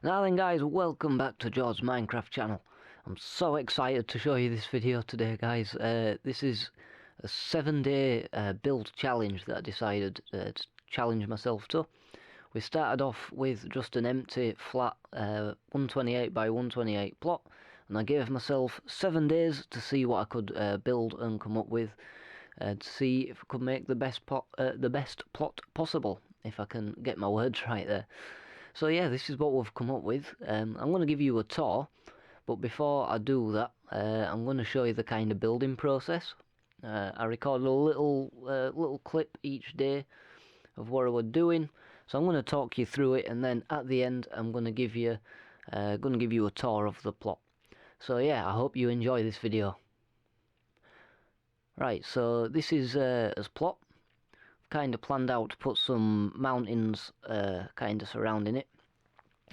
Now then guys, welcome back to George's Minecraft channel. I'm so excited to show you this video today guys. This is a 7-day build challenge that I decided to challenge myself to. We started off with just an empty flat 128 by 128 plot, and I gave myself 7 days to see what I could build and come up with, to see if I could make the best plot possible, if I can get my words right there. So yeah, this is what we've come up with. I'm going to give you a tour, but before I do that, I'm going to show you the kind of building process. I recorded a little clip each day of what I was doing, so I'm going to talk you through it, and then at the end I'm going to give you a tour of the plot. So yeah, I hope you enjoy this video. Right, so this is as plot. Kind of planned out to put some mountains kind of surrounding it.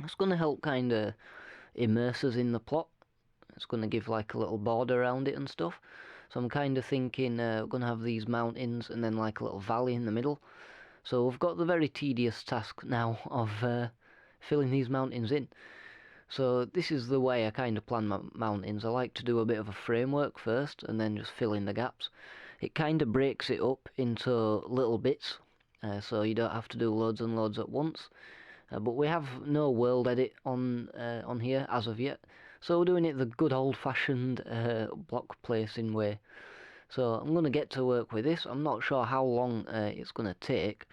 It's going to help kind of immerse us in the plot. It's going to give like a little border around it and stuff. So I'm kind of thinking we're going to have these mountains and then like a little valley in the middle. So we've got the very tedious task now of filling these mountains in. So this is the way I kind of plan my mountains. I like to do a bit of a framework first and then just fill in the gaps. It kind of breaks it up into little bits, so you don't have to do loads and loads at once. But we have no world edit on here as of yet, so we're doing it the good old-fashioned block placing way. So I'm going to get to work with this. I'm not sure how long it's going to take.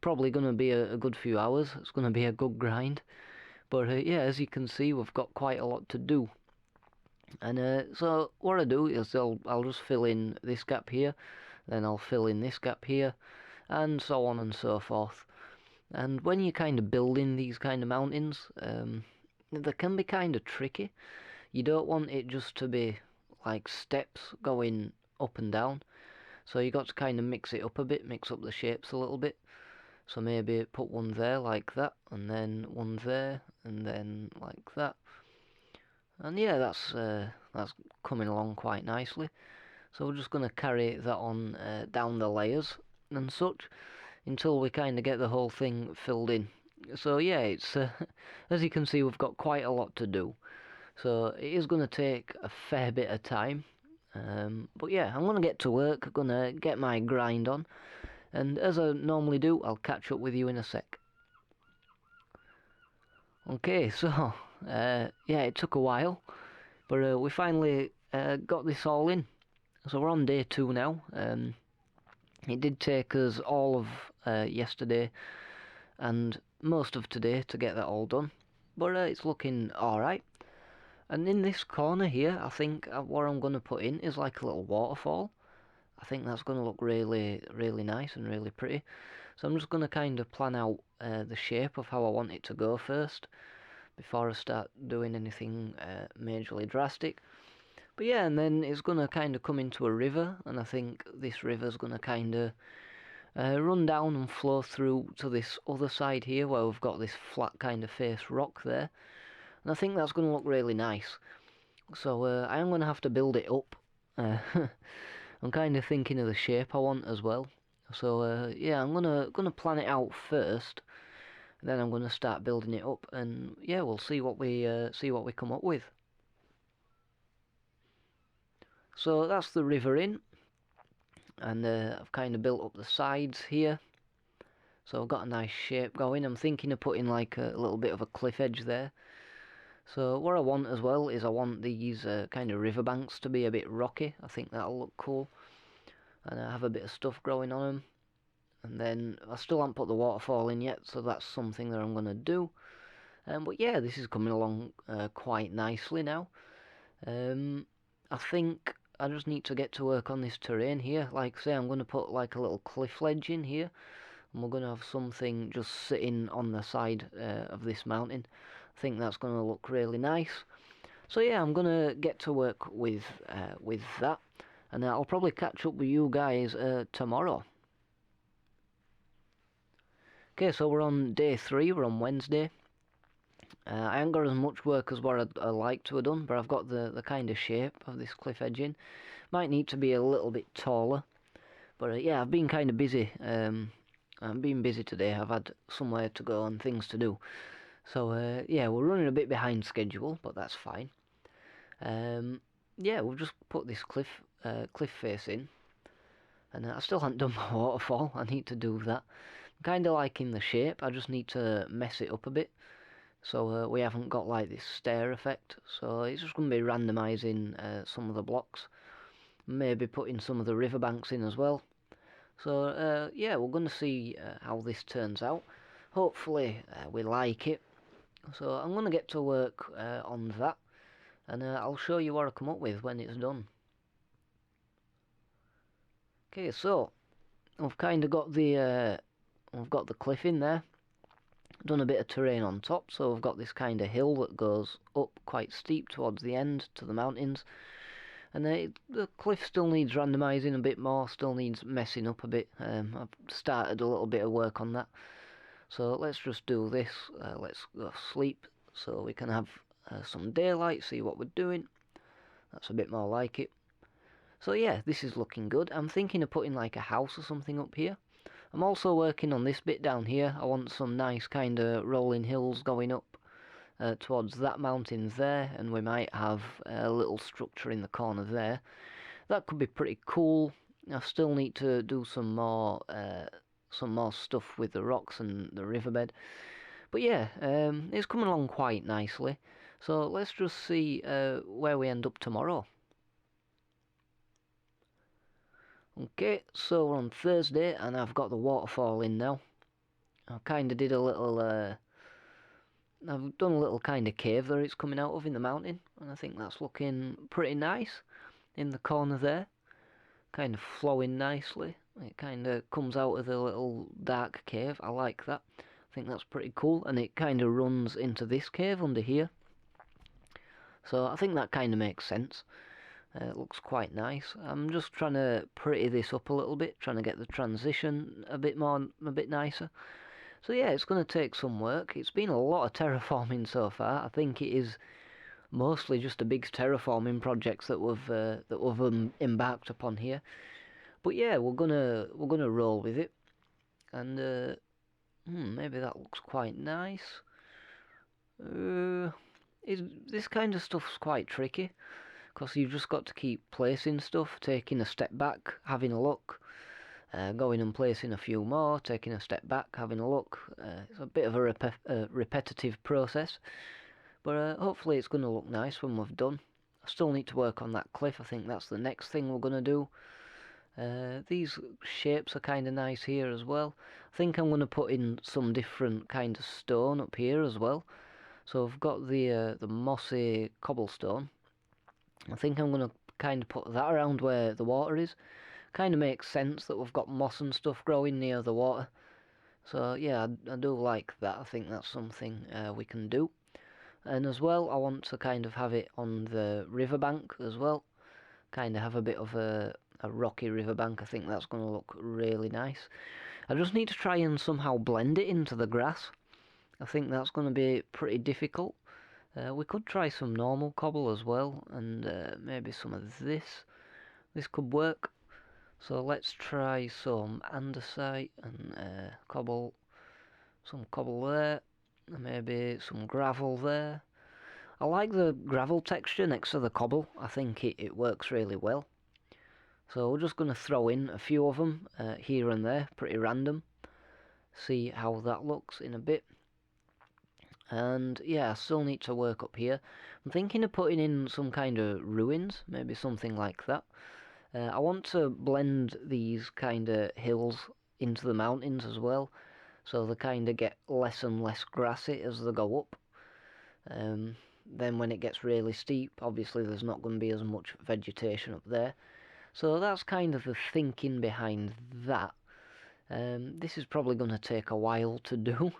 Probably going to be a good few hours. It's going to be a good grind. But yeah, as you can see, we've got quite a lot to do. And so what I do is I'll just fill in this gap here, then I'll fill in this gap here, and so on and so forth. And when you're kind of building these kind of mountains, they can be kind of tricky. You don't want it just to be like steps going up and down. So you got to kind of mix it up a bit, mix up the shapes a little bit. So maybe put one there like that, and then one there, and then like that. And yeah, that's coming along quite nicely. So we're just going to carry that on down the layers and such until we kind of get the whole thing filled in. So yeah, it's as you can see, we've got quite a lot to do. So it is going to take a fair bit of time. But yeah, I'm going to get to work. I'm going to get my grind on. And as I normally do, I'll catch up with you in a sec. Okay, so, yeah, it took a while, but we finally got this all in. So we're on day 2 now. It did take us all of yesterday and most of today to get that all done, but it's looking alright. And in this corner here, I think what I'm going to put in is like a little waterfall. I think that's going to look really, really nice and really pretty. So I'm just going to kind of plan out the shape of how I want it to go first, before I start doing anything majorly drastic. But yeah, and then it's going to kind of come into a river, and I think this river's going to kind of run down and flow through to this other side here, where we've got this flat kind of face rock there. And I think that's going to look really nice. So I am going to have to build it up. I'm kind of thinking of the shape I want as well. So yeah, I'm gonna plan it out first, and then I'm gonna start building it up, and yeah, we'll see what we come up with. So that's the river in, and I've kind of built up the sides here. So I've got a nice shape going. I'm thinking of putting like a little bit of a cliff edge there. So what I want as well is I want these kind of riverbanks to be a bit rocky. I think that'll look cool. And I have a bit of stuff growing on them. And then I still haven't put the waterfall in yet, so that's something that I'm going to do. But yeah, this is coming along quite nicely now. I think I just need to get to work on this terrain here. Like I say, I'm going to put like a little cliff ledge in here. And we're going to have something just sitting on the side of this mountain. I think that's going to look really nice. So yeah, I'm going to get to work with that, and I'll probably catch up with you guys tomorrow. Okay, so we're on day 3, we're on Wednesday. I haven't got as much work as what I'd like to have done, but I've got the kind of shape of this cliff edge in. Might need to be a little bit taller, but yeah, I've been kind of busy. I've been busy today. I've had somewhere to go and things to do. So yeah, we're running a bit behind schedule, but that's fine. Yeah, we'll just put this cliff face in, and I still haven't done my waterfall. I need to do that. I'm kind of liking the shape. I just need to mess it up a bit, so we haven't got like this stair effect. So it's just going to be randomising some of the blocks, maybe putting some of the riverbanks in as well. So yeah, we're going to see how this turns out. Hopefully we like it. So I'm going to get to work on that, and I'll show you what I come up with when it's done. Okay, so I've kind of got the cliff in there. Done a bit of terrain on top, so I've got this kind of hill that goes up quite steep towards the end to the mountains. And the cliff still needs randomising a bit more, still needs messing up a bit. I've started a little bit of work on that. So let's just do this. Let's go sleep so we can have some daylight, see what we're doing. That's a bit more like it. So yeah, this is looking good. I'm thinking of putting like a house or something up here. I'm also working on this bit down here. I want some nice kind of rolling hills going up towards that mountain there, and we might have a little structure in the corner there. That could be pretty cool. I still need to do some more stuff with the rocks and the riverbed. But yeah, it's coming along quite nicely. So let's just see where we end up tomorrow. Okay, so we're on Thursday and I've got the waterfall in now. I kind of did a little, I've done a little kind of cave that it's coming out of in the mountain, and I think that's looking pretty nice in the corner there. Kind of flowing nicely. It kind of comes out of the little dark cave. I like that. I think that's pretty cool, and it kind of runs into this cave under here. So I think that kind of makes sense. It looks quite nice. I'm just trying to pretty this up a little bit, trying to get the transition a bit nicer. So yeah, it's going to take some work. It's been a lot of terraforming so far. I think it is mostly just a big terraforming projects that we've embarked upon here. But yeah, we're gonna roll with it, and maybe that looks quite nice. This kind of stuff's quite tricky, because you've just got to keep placing stuff, taking a step back, having a look, going and placing a few more, taking a step back, having a look. It's a bit of a repetitive process, but hopefully it's going to look nice when we've done. I still need to work on that cliff. I think that's the next thing we're going to do. These shapes are kind of nice here as well. I think I'm going to put in some different kind of stone up here as well. So I've got the mossy cobblestone. I think I'm going to kind of put that around where the water is. Kind of makes sense that we've got moss and stuff growing near the water. So yeah, I do like that. I think that's something we can do. And as well, I want to kind of have it on the riverbank as well. Kind of have a bit of a rocky riverbank. I think that's going to look really nice. I just need to try and somehow blend it into the grass. I think that's going to be pretty difficult. We could try some normal cobble as well, and maybe some of this. This could work. So let's try some andesite and cobble. Some cobble there, and maybe some gravel there. I like the gravel texture next to the cobble. I think it works really well. So we're just going to throw in a few of them here and there, pretty random. See how that looks in a bit. And yeah, I still need to work up here. I'm thinking of putting in some kind of ruins, maybe something like that. I want to blend these kind of hills into the mountains as well, so they kind of get less and less grassy as they go up. Then when it gets really steep, obviously there's not going to be as much vegetation up there. So that's kind of the thinking behind that. This is probably going to take a while to do.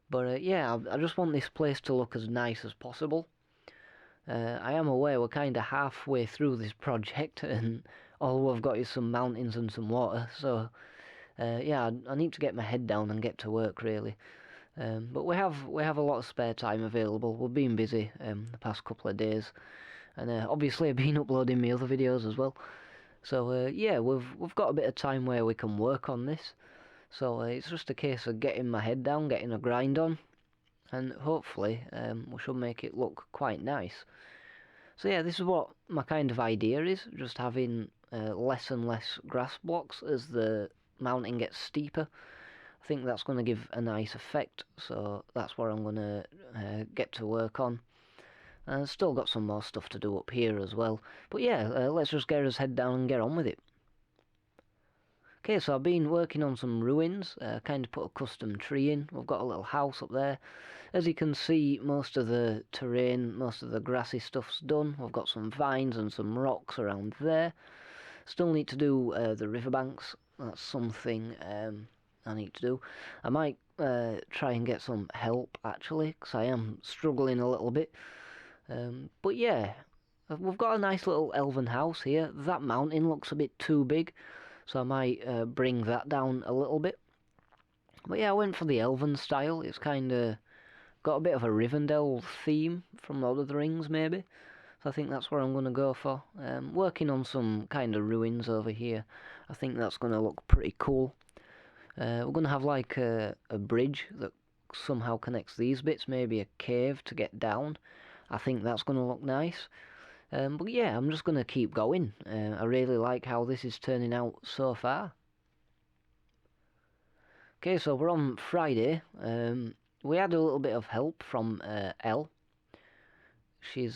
But yeah, I just want this place to look as nice as possible. I am aware we're kind of halfway through this project and all we've got is some mountains and some water. So yeah, I need to get my head down and get to work really. But we have a lot of spare time available. We've been busy the past couple of days, and obviously I've been uploading my other videos as well. So yeah, we've got a bit of time where we can work on this. So it's just a case of getting my head down, getting a grind on, and hopefully we should make it look quite nice. So yeah, this is what my kind of idea is, just having less and less grass blocks as the mountain gets steeper. I think that's going to give a nice effect, so that's what I'm going to get to work on. Still got some more stuff to do up here as well. But yeah, let's just get us head down and get on with it. Okay, so I've been working on some ruins, kind of put a custom tree in. We've got a little house up there. As you can see, most of the terrain, most of the grassy stuff's done. We've got some vines and some rocks around there. Still need to do the riverbanks. That's something I need to do. I might try and get some help, actually, because I am struggling a little bit. But yeah, we've got a nice little elven house here. That mountain looks a bit too big, so I might bring that down a little bit. But yeah, I went for the elven style. It's kind of got a bit of a Rivendell theme from Lord of the Rings, maybe. So I think that's where I'm going to go for. Working on some kind of ruins over here. I think that's going to look pretty cool. We're going to have like a bridge that somehow connects these bits, maybe a cave to get down. I think that's going to look nice. But yeah, I'm just going to keep going. I really like how this is turning out so far. Okay, so we're on Friday. We had a little bit of help from Elle. She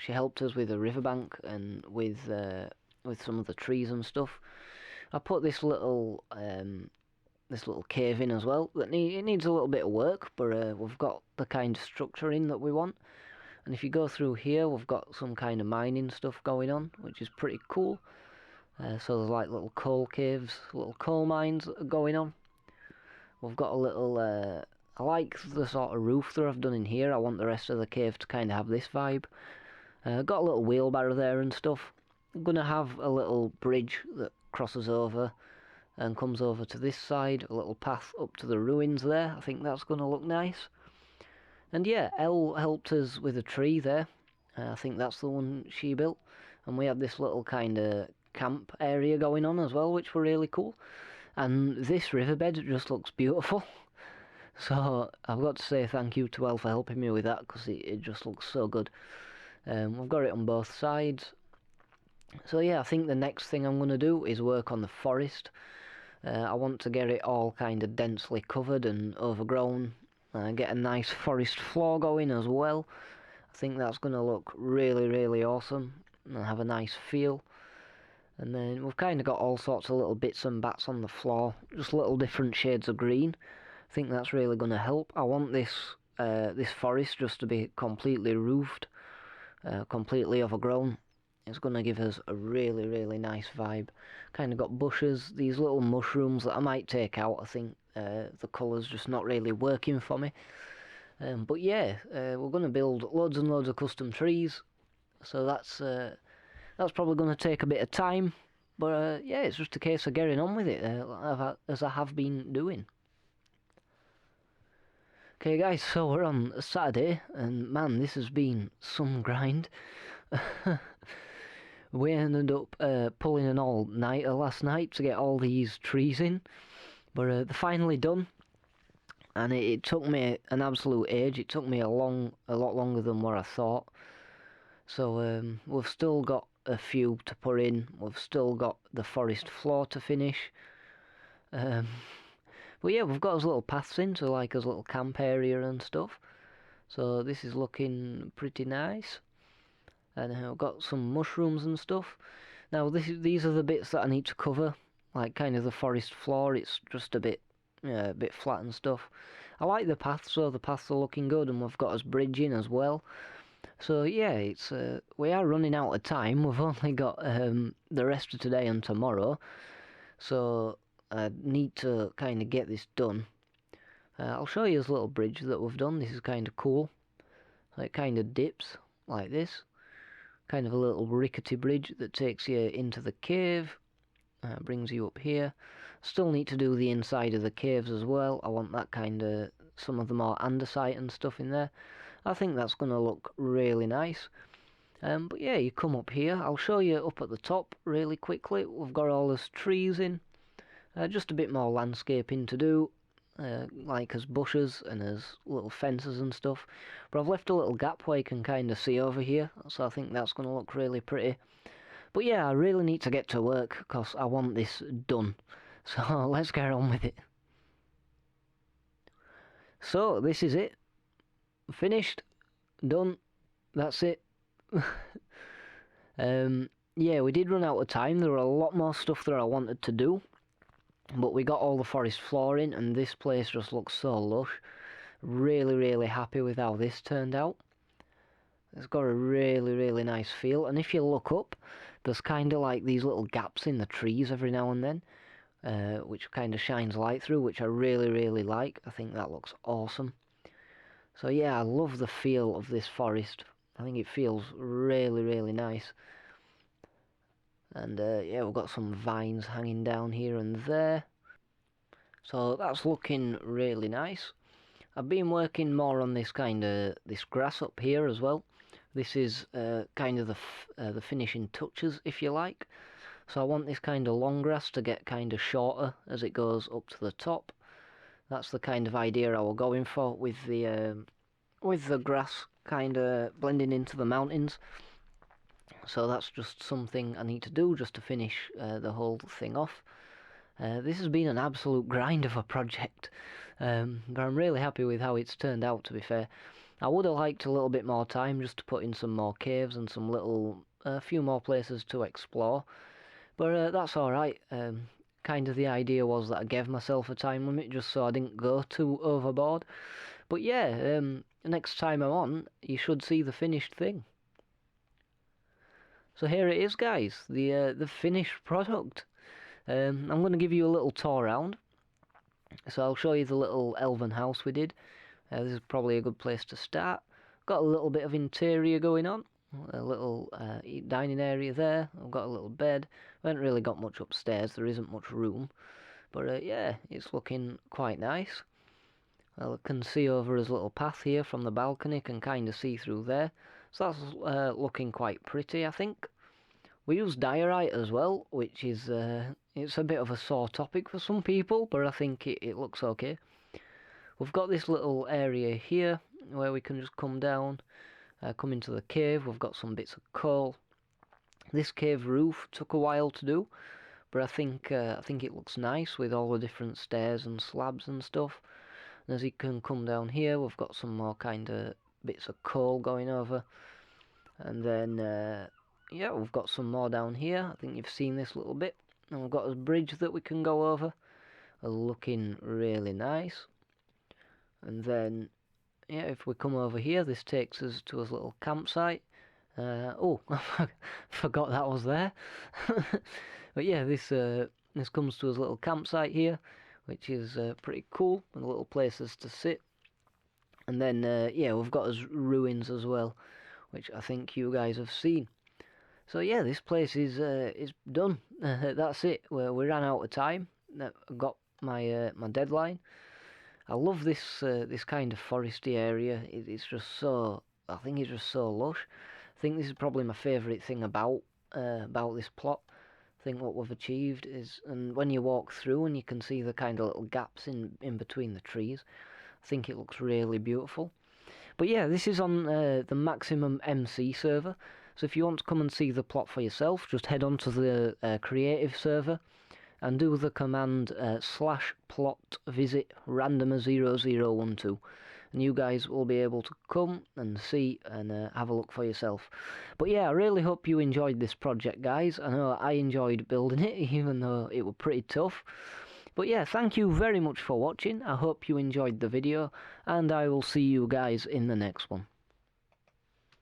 helped us with the riverbank and with some of the trees and stuff. I put this little cave in as well. It needs a little bit of work, but we've got the kind of structure in that we want. And if you go through here, we've got some kind of mining stuff going on, which is pretty cool. So there's like little coal caves, little coal mines going on. We've got a little, I like the sort of roof that I've done in here. I want the rest of the cave to kind of have this vibe. Got a little wheelbarrow there and stuff. I'm going to have a little bridge that crosses over and comes over to this side. A little path up to the ruins there. I think that's going to look nice. And yeah, Elle helped us with a tree there. I think that's the one she built. And we had this little kind of camp area going on as well, which were really cool. And this riverbed just looks beautiful. So I've got to say thank you to Elle for helping me with that, because it just looks so good. We've got it on both sides. So yeah, I think the next thing I'm going to do is work on the forest. I want to get it all kind of densely covered and overgrown. Get a nice forest floor going as well. I think that's going to look really, really awesome and have a nice feel. And then we've kind of got all sorts of little bits and bats on the floor, just little different shades of green. I think that's really going to help. I want this forest just to be completely roofed, completely overgrown. It's going to give us a really, really nice vibe. Kind of got bushes, these little mushrooms that I might take out. I think the colour's just not really working for me. But yeah, we're going to build loads and loads of custom trees. So that's probably going to take a bit of time. But yeah, it's just a case of getting on with it, as I have been doing. Okay guys, so we're on Saturday, and man, this has been some grind. We ended up pulling an all-nighter last night to get all these trees in, but they're finally done. And it took me an absolute age. It took me a lot longer than what I thought. So we've still got a few to put in. We've still got the forest floor to finish. But yeah, we've got us little paths into like us little camp area and stuff. So this is looking pretty nice. And I've got some mushrooms and stuff. Now these are the bits that I need to cover, like kind of the forest floor. It's just a bit flat and stuff. I like the paths, so the paths are looking good, and we've got us bridging as well. So yeah, it's we are running out of time. We've only got the rest of today and tomorrow, so I need to kind of get this done. I'll show you this little bridge that we've done. This is kind of cool. So it kind of dips like this. Kind of a little rickety bridge that takes you into the cave, brings you up here. Still need to do the inside of the caves as well. I want that kind of, some of the more andesite and stuff in there. I think that's going to look really nice. But yeah, you come up here. I'll show you up at the top really quickly. We've got all those trees in. Just a bit more landscaping to do. like as bushes and as little fences and stuff. But I've left a little gap where you can kind of see over here, so I think that's going to look really pretty. But yeah, I really need to get to work because I want this done. So let's get on with it. So this is it. Finished. Done. That's it. Yeah, we did run out of time. There were a lot more stuff that I wanted to do. But we got all the forest floor in, and this place just looks so lush. Really, really happy with how this turned out. It's got a really, really nice feel. And if you look up, there's kind of like these little gaps in the trees every now and then, which kind of shines light through, which I really, really like. I think that looks awesome. So yeah, I love the feel of this forest. I think it feels really, really nice. And yeah, we've got some vines hanging down here and there. So that's looking really nice. I've been working more on this this grass up here as well. This is kind of the finishing touches, if you like. So I want this kind of long grass to get kind of shorter as it goes up to the top. That's the kind of idea I was going for with the grass kind of blending into the mountains. So that's just something I need to do just to finish the whole thing off. This has been an absolute grind of a project, but I'm really happy with how it's turned out, to be fair. I would have liked a little bit more time just to put in some more caves and some a few more places to explore, but that's alright. Kind of the idea was that I gave myself a time limit just so I didn't go too overboard. But yeah, next time I'm on, you should see the finished thing. So here it is, guys, the finished product. I'm going to give you a little tour around. So I'll show you the little elven house we did. This is probably a good place to start. Got a little bit of interior going on. A little dining area there. I've got a little bed. I haven't really got much upstairs. There isn't much room. But yeah, it's looking quite nice. I can see over his little path here from the balcony. Can kind of see through there. So that's looking quite pretty, I think. We use diorite as well, which is it's a bit of a sore topic for some people, but I think it looks okay. We've got this little area here where we can just come down, come into the cave. We've got some bits of coal. This cave roof took a while to do, but I think it looks nice with all the different stairs and slabs and stuff. And as you can come down here, we've got some more kind of bits of coal going over, and then yeah, we've got some more down here. I think you've seen this little bit. And we've got a bridge that we can go over. Looking really nice. And then, yeah, if we come over here, this takes us to his little campsite. Oh, I forgot that was there. But yeah, this comes to his little campsite here, which is pretty cool, and little places to sit. And then, yeah, we've got his ruins as well, which I think you guys have seen. So yeah, this place is done. That's it. We ran out of time. I got my my deadline. I love this this kind of foresty area. It's just so. I think it's just so lush. I think this is probably my favourite thing about this plot. I think what we've achieved is, and when you walk through and you can see the kind of little gaps in between the trees, I think it looks really beautiful. But yeah, this is on the Maximum MC server. So if you want to come and see the plot for yourself, just head on to the creative server and do the command /plot visit randomer0012, and you guys will be able to come and see and have a look for yourself. But yeah, I really hope you enjoyed this project, guys. I know I enjoyed building it, even though it was pretty tough. But yeah, thank you very much for watching. I hope you enjoyed the video, and I will see you guys in the next one.